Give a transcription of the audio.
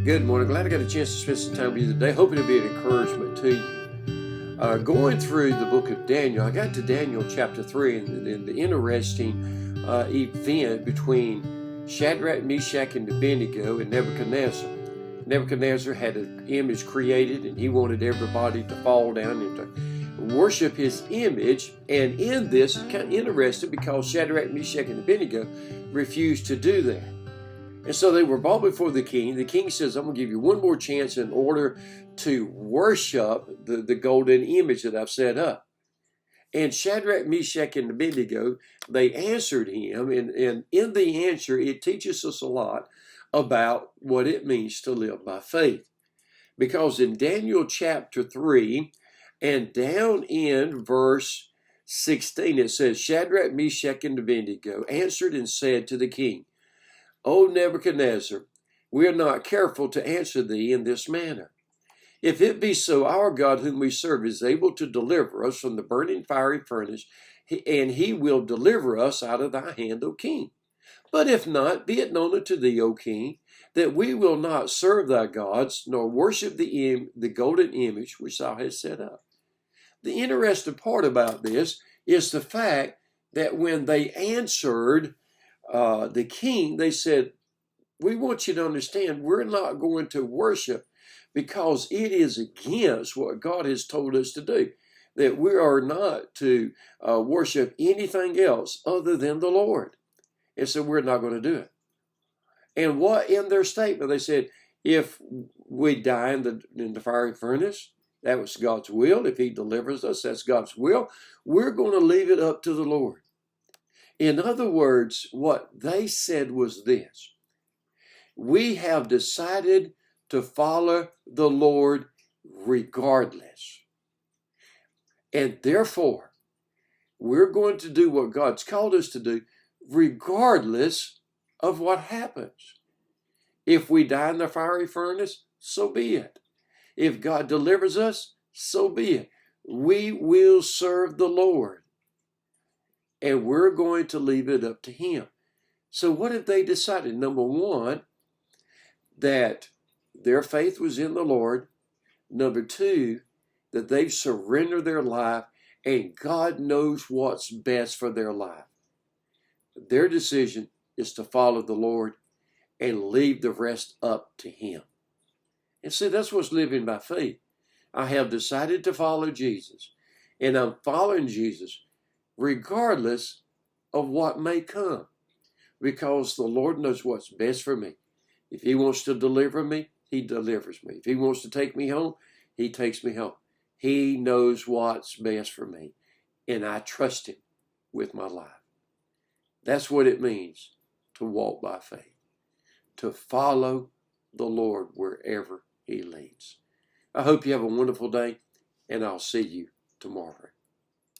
Good morning. Glad I got a chance to spend some time with you today. Hope it'll be an encouragement to you. Going through the book of Daniel, I got to Daniel chapter 3 and the interesting event between Shadrach, Meshach, and Abednego and Nebuchadnezzar. Nebuchadnezzar had an image created, and he wanted everybody to fall down and to worship his image. And in this, it's kind of interesting because Shadrach, Meshach, and Abednego refused to do that. And so they were brought before the king. The king says, I'm going to give you one more chance in order to worship the golden image that I've set up. And Shadrach, Meshach, and Abednego, they answered him. And in the answer, it teaches us a lot about what it means to live by faith. Because in Daniel chapter 3 and down in verse 16, it says, Shadrach, Meshach, and Abednego answered and said to the king, O Nebuchadnezzar, we are not careful to answer thee in this manner. If it be so, our God whom we serve is able to deliver us from the burning fiery furnace, and he will deliver us out of thy hand, O king. But if not, be it known unto thee, O king, that we will not serve thy gods, nor worship the golden image which thou hast set up. The interesting part about this is the fact that when they answered the king, they said, we want you to understand we're not going to worship because it is against what God has told us to do, that we are not to worship anything else other than the Lord. And so we're not going to do it. And what in their statement, they said, if we die in the fiery furnace, that was God's will. If he delivers us, that's God's will. We're going to leave it up to the Lord. In other words, what they said was this: we have decided to follow the Lord regardless. And therefore, we're going to do what God's called us to do regardless of what happens. If we die in the fiery furnace, so be it. If God delivers us, so be it. We will serve the Lord. And we're going to leave it up to him. So what have they decided? Number one, that their faith was in the Lord. Number two, that they've surrendered their life and God knows what's best for their life. Their decision is to follow the Lord and leave the rest up to him. And see, that's what's living by faith. I have decided to follow Jesus, and I'm following Jesus regardless of what may come, because the Lord knows what's best for me. If he wants to deliver me, he delivers me. If he wants to take me home, he takes me home. He knows what's best for me, and I trust him with my life. That's what it means to walk by faith, to follow the Lord wherever he leads. I hope you have a wonderful day, and I'll see you tomorrow.